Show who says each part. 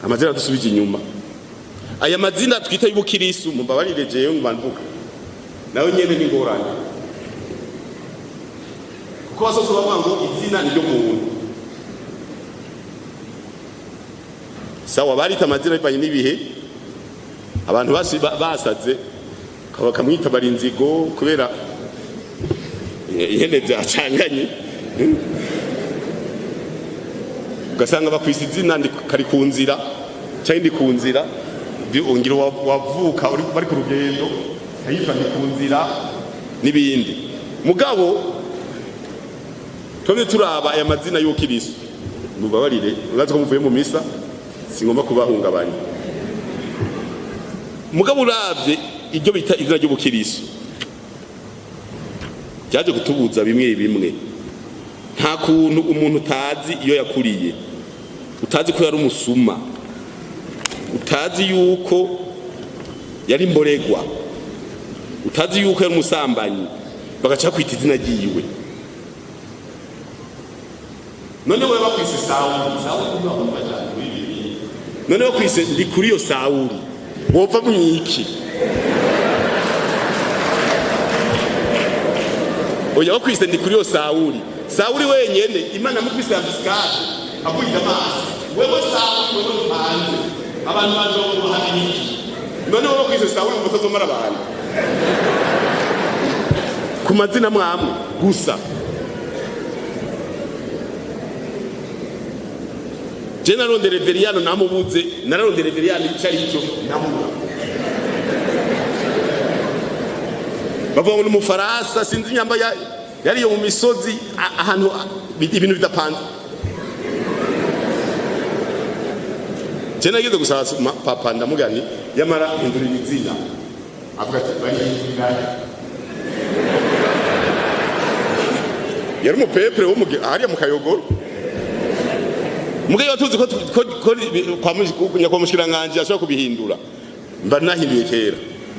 Speaker 1: amazina dusubije inyuma aya mazina twita y'ubukirisu mumbabarire jewe mbanvuga nawe nyene ni ngorane kuko basoza bavuga ngo izina ni ryo muntu sawa barita amazina bivanye n'ibihe abantu basaze bakamwita barinzigo kubera ihene byacanganye ugasanga bakwisa izina kari ku nzira cyangwa ndi ku nzira ongera wavuka bari ku rugendo ayitwa ndi ku nzira n'ibindi mugabo twebwe turaba aya mazina y'ubukirisu mubabarire urazi ko muvuye mu misa singomba kubahungabanya mugabo uravye iryo bita izina ry'ubukirisu byaje kutubuza bimwe bimwe nta kuntu umuntu utazi iyo yakuriye utazi ko yari umusuma utazi yuko yari mboregwa utazi yuko yari umusambanyi bagaca kwita izina ryiwe none wewe bakwise Sawuli none bakwise ndi kuri yo Sawuli wopfa mwiki oya bakwise ndi kuri yo Sawuli wenyene Imana mukwise abisikade avugira amaso wewe Sawuli wewe mpanze abantu baje bahari none wewe bakwise Sawuli mutazomara abantu ku mazina mwamwe gusa je narondere Veriano namubuze nararondere Veriano icari ico namubura bavuga ngo n'umufaransa sinzi inyamba yari yo mu misozi ahantu ibintu bidapanze je nagize gusaba papa ndamugani yamara indura izina avuga ati bayindira yari umupepere wo hariya mu Kayogoro mugayo tuzi ko kwa mushikiranganje ashobora kubihindura mba nahinduye kera